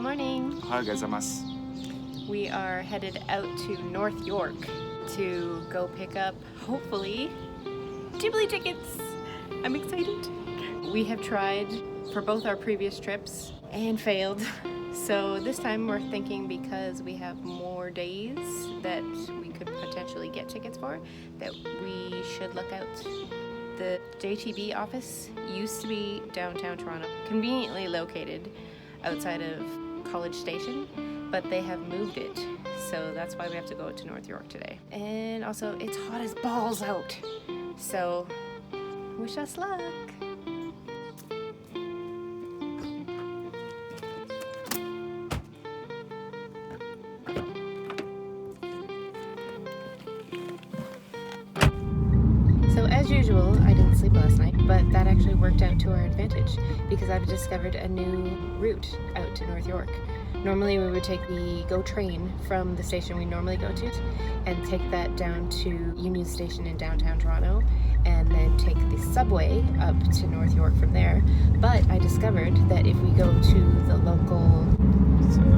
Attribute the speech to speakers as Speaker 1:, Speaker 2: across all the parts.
Speaker 1: Good morning.
Speaker 2: おはようございます。
Speaker 1: We are headed out to North York to go pick up, hopefully, Ghibli tickets. I'm excited. We have tried for both our previous trips and failed. So this time we're thinking, because we have more days that we could potentially get tickets for, that we should look out. The JTB office used to be downtown Toronto, conveniently located outside of College Station, but they have moved it, so that's why we have to go to North York today. And also, it's hot as balls out, so wish us luck. So as usual, I didn't sleep last night, but that actually worked out to our advantage because I've discovered a new route out to North York. Normally we would take the GO train from the station we normally go to and take that down to Union Station in downtown Toronto and then take the subway up to North York from there. But I discovered that if we go to the local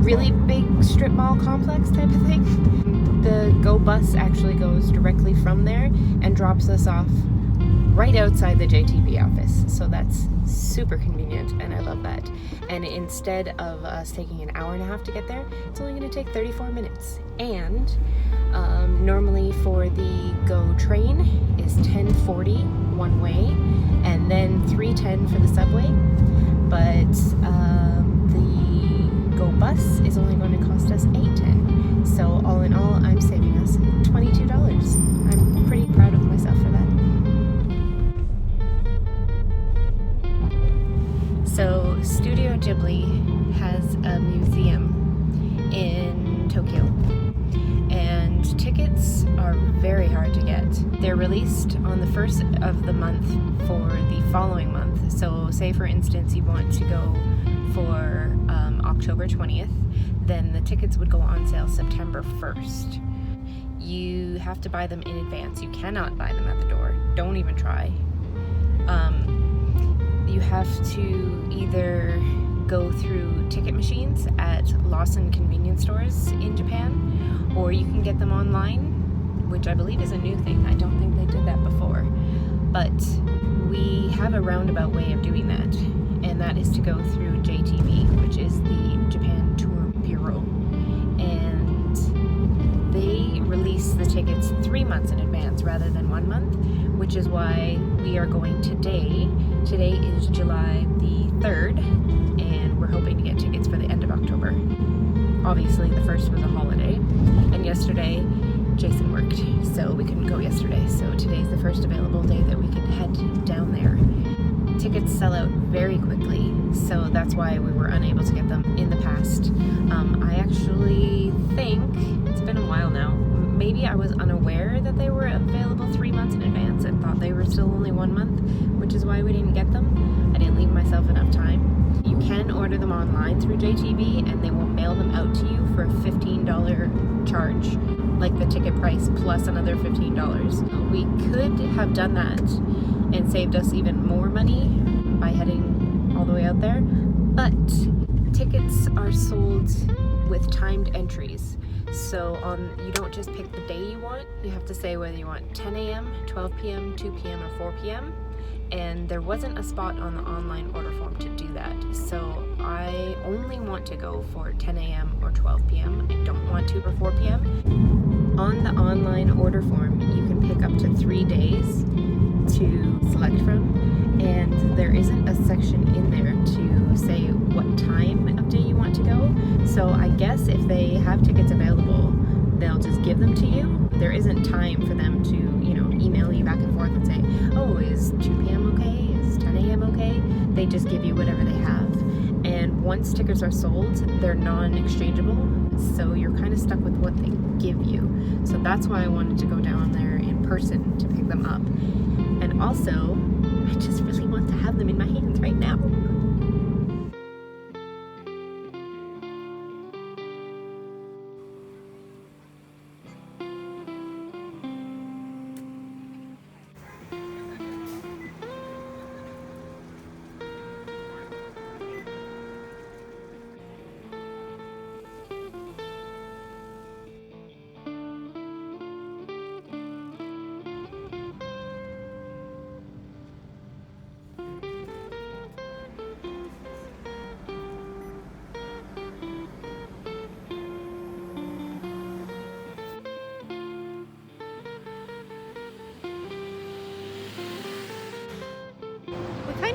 Speaker 1: really big strip mall complex type of thing, the GO bus actually goes directly from there and drops us off right outside the JTB office. So that's super convenient and I love that. And instead of us taking an hour and a half to get there, it's only going to take 34 minutes. And normally for the GO train is $10.40 one way and then $3.10 for the subway. But the GO bus is only going to cost us $8.10. So all in all, I'm saving us $22. I'm pretty proud of myself for that. So Studio Ghibli has a museum in Tokyo, and tickets are very hard to get. They're released on the first of the month for the following month. So say for instance you want to go for October 20th, then the tickets would go on sale September 1st. You have to buy them in advance. You cannot buy them at the door. Don't even try. You have to either go through ticket machines at Lawson convenience stores in Japan, or you can get them online, which I believe is a new thing. I don't think they did that before. But we have a roundabout way of doing that, and that is to go through JTB, which is the Japan Tour Bureau. And they release the tickets 3 months in advance rather than 1 month, which is why we are going today. Today is July the 3rd, and we're hoping to get tickets for the end of October. Obviously, the 1st was a holiday, and yesterday Jason worked, so we couldn't go yesterday. So today's the first available day that we can head down there. Tickets sell out very quickly, so that's why we were unable to get them in the past. I actually think, it's been a while now, maybe I was unaware that they were available 3 months in advance and thought they were still only 1 month, which is why we didn't get them. I didn't leave myself enough time. You can order them online through JTB and they will mail them out to you for a $15 charge, like the ticket price plus another $15. We could have done that and saved us even more money by heading all the way out there, but tickets are sold with timed entries. So you don't just pick the day you want, you have to say whether you want 10 a.m., 12 p.m., 2 p.m., or 4 p.m. And there wasn't a spot on the online order form to do that. So I only want to go for 10 a.m. or 12 p.m. I don't want to for 4 p.m. On the online order form, you can pick up to 3 days to select from, and there isn't a section in there to say what time of day you want to go. So I guess if they have tickets available, they'll just give them to you. There isn't time for them to, email you back and forth and say, oh, is 2 p.m. okay? Is 10 a.m. okay? They just give you whatever they have. And once tickets are sold, they're non-exchangeable, so you're kind of stuck with what they give you. So that's why I wanted to go down there in person to pick them up. And also, I just really want to have them in my hands right now.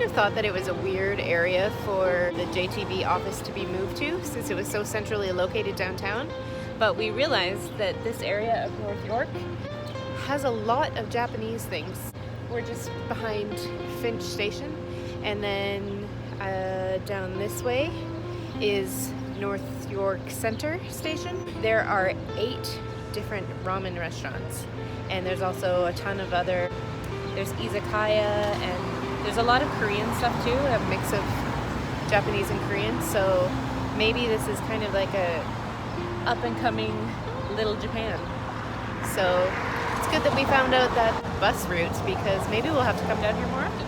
Speaker 1: of thought that it was a weird area for the JTB office to be moved to since it was so centrally located downtown, but we realized that this area of North York has a lot of Japanese things. We're just behind Finch Station, and then down this way is North York Center Station. There are 8 different ramen restaurants, and there's also a ton of other, there's izakaya, and there's a lot of Korean stuff too, a mix of Japanese and Korean, so maybe this is kind of like a up and coming little Japan. So it's good that we found out that bus route, because maybe we'll have to come down here more often.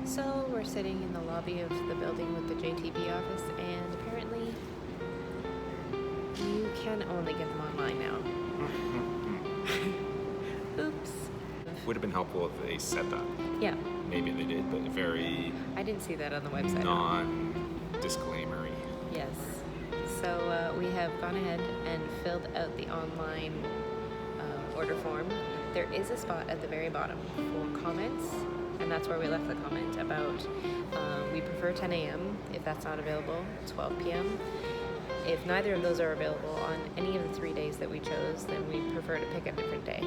Speaker 1: So we're sitting in the lobby of the building with the JTB office, and apparently you can only get them online now. Oops.
Speaker 2: Would have been helpful if they said that.
Speaker 1: Yeah.
Speaker 2: Maybe they did, but very
Speaker 1: I didn't see that on the website.
Speaker 2: non-disclaimery.
Speaker 1: Yes. So we have gone ahead and filled out the online order form. There is a spot at the very bottom for comments, and that's where we left the comment about we prefer 10 a.m. if that's not available, 12 p.m. If neither of those are available on any of the 3 days that we chose, then we prefer to pick a different day.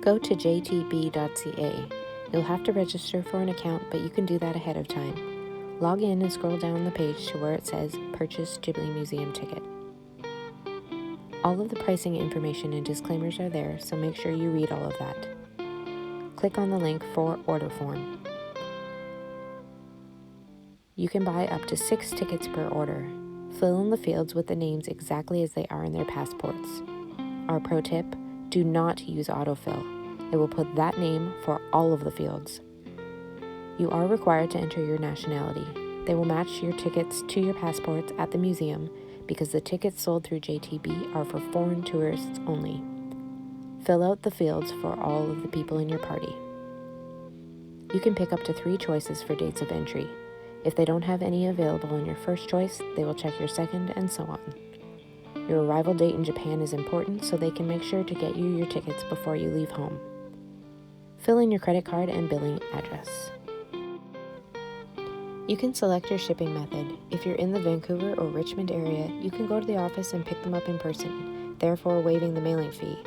Speaker 1: Go to jtb.ca. You'll have to register for an account, but you can do that ahead of time. Log in and scroll down the page to where it says Purchase Ghibli Museum Ticket. All of the pricing information and disclaimers are there, so make sure you read all of that. Click on the link for order form. You can buy up to 6 tickets per order. Fill in the fields with the names exactly as they are in their passports. Our pro tip, do not use autofill. It will put that name for all of the fields. You are required to enter your nationality. They will match your tickets to your passports at the museum because the tickets sold through JTB are for foreign tourists only. Fill out the fields for all of the people in your party. You can pick up to 3 choices for dates of entry. If they don't have any available on your first choice, they will check your second, and so on. Your arrival date in Japan is important, so they can make sure to get you your tickets before you leave home. Fill in your credit card and billing address. You can select your shipping method. If you're in the Vancouver or Richmond area, you can go to the office and pick them up in person, therefore waiving the mailing fee.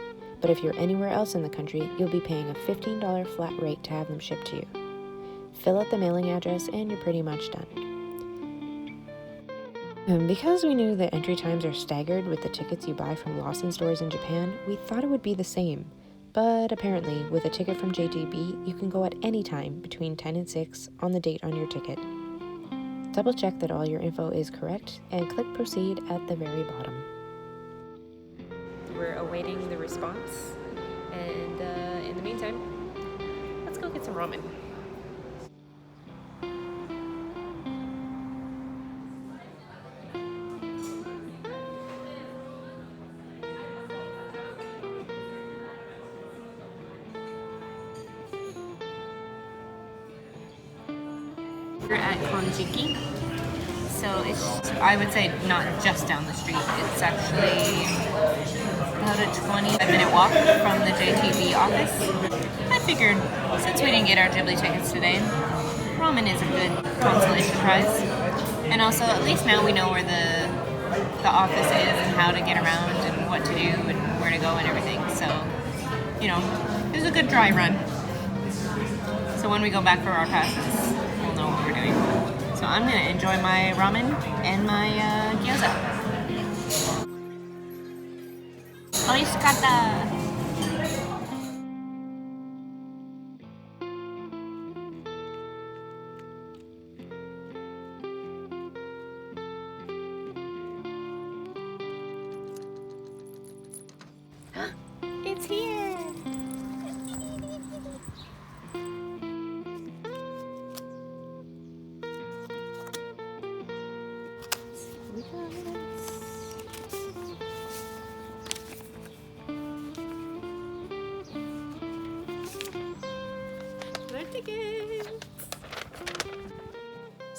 Speaker 1: But if you're anywhere else in the country, you'll be paying a $15 flat rate to have them shipped to you. Fill out the mailing address and you're pretty much done. And because we knew that entry times are staggered with the tickets you buy from Lawson stores in Japan, we thought it would be the same. But apparently, with a ticket from JTB, you can go at any time between 10 and 6 on the date on your ticket. Double check that all your info is correct and click proceed at the very bottom. We're awaiting the response, and in the meantime, let's go get some ramen. We're at Konjiki, so it's, I would say, not just down the street. It's actually about a 25-minute walk from the JTB office. I figured, since we didn't get our Ghibli tickets today, ramen is a good consolation prize. And also, at least now we know where the office is and how to get around and what to do and where to go and everything. So, you know, it was a good dry run. So when we go back for our passes, we'll know what we're doing. So I'm gonna enjoy my ramen and my gyoza. Oishikatta!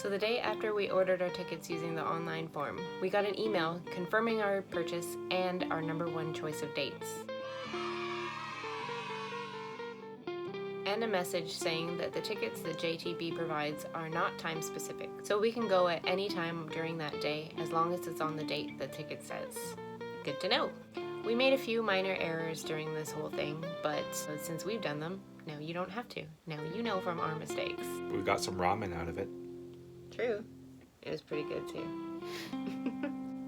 Speaker 1: So the day after we ordered our tickets using the online form, we got an email confirming our purchase and our number one choice of dates. And a message saying that the tickets that JTB provides are not time specific, so we can go at any time during that day as long as it's on the date the ticket says. Good to know. We made a few minor errors during this whole thing, but since we've done them, now you don't have to. Now you know from our mistakes.
Speaker 2: We got some ramen out of it.
Speaker 1: True. It was pretty good too.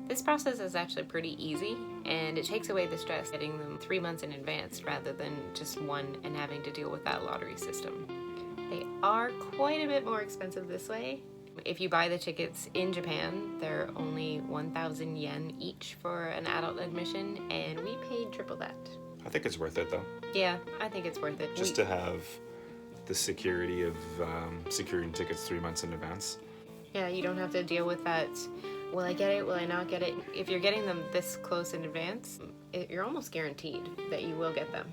Speaker 1: This process is actually pretty easy, and it takes away the stress getting them 3 months in advance rather than just one and having to deal with that lottery system. They are quite a bit more expensive this way. If you buy the tickets in Japan, they're only 1,000 yen each for an adult admission, and we paid triple that.
Speaker 2: I think it's worth it though.
Speaker 1: Yeah, I think it's worth it.
Speaker 2: Just to have the security of securing tickets 3 months in advance.
Speaker 1: Yeah, you don't have to deal with that. Will I get it? Will I not get it? If you're getting them this close in advance, you're almost guaranteed that you will get them.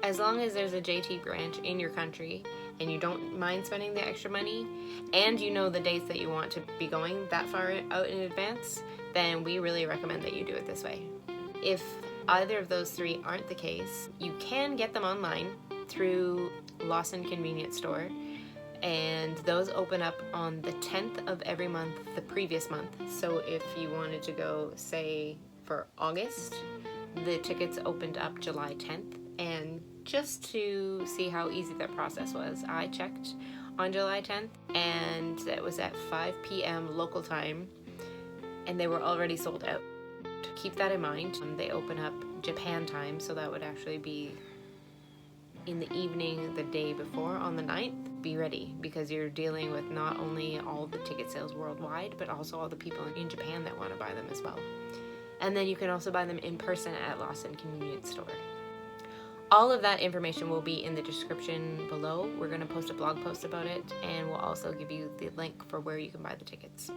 Speaker 1: As long as there's a JT branch in your country and you don't mind spending the extra money and you know the dates that you want to be going that far out in advance, then we really recommend that you do it this way. If either of those three aren't the case, you can get them online through Lawson Convenience Store, and those open up on the 10th of every month the previous month. So if you wanted to go, say, for August, the tickets opened up July 10th. And just to see how easy that process was, I checked on July 10th, and it was at 5 p.m. local time, and they were already sold out. Keep that in mind. They open up Japan time, so that would actually be in the evening the day before on the 9th. Be ready, because you're dealing with not only all the ticket sales worldwide, but also all the people in Japan that want to buy them as well. And then you can also buy them in person at Lawson Convenience Store. All of that information will be in the description below. We're going to post a blog post about it, and we'll also give you the link for where you can buy the tickets.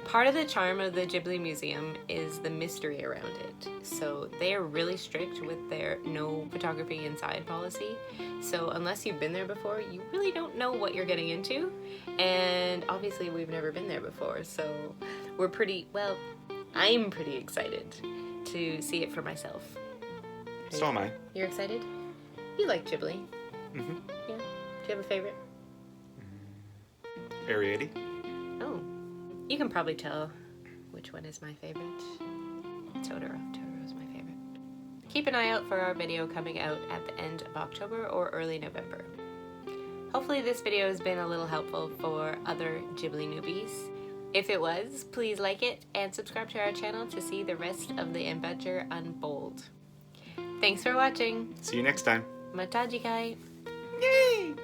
Speaker 1: Part of the charm of the Ghibli Museum is the mystery around it. So they are really strict with their no photography inside policy. So unless you've been there before, you really don't know what you're getting into. And obviously we've never been there before, so I'm pretty excited to see it for myself.
Speaker 2: So am I.
Speaker 1: You're excited? You like Ghibli?
Speaker 2: Mm-hmm.
Speaker 1: Yeah. Do you have a favorite?
Speaker 2: Area 80.
Speaker 1: Oh. You can probably tell which one is my favorite. Totoro. Totoro is my favorite. Keep an eye out for our video coming out at the end of October or early November. Hopefully this video has been a little helpful for other Ghibli newbies. If it was, please like it and subscribe to our channel to see the rest of the adventure unfold. Thanks for watching.
Speaker 2: See you next time.
Speaker 1: Mata jikai.
Speaker 2: Yay!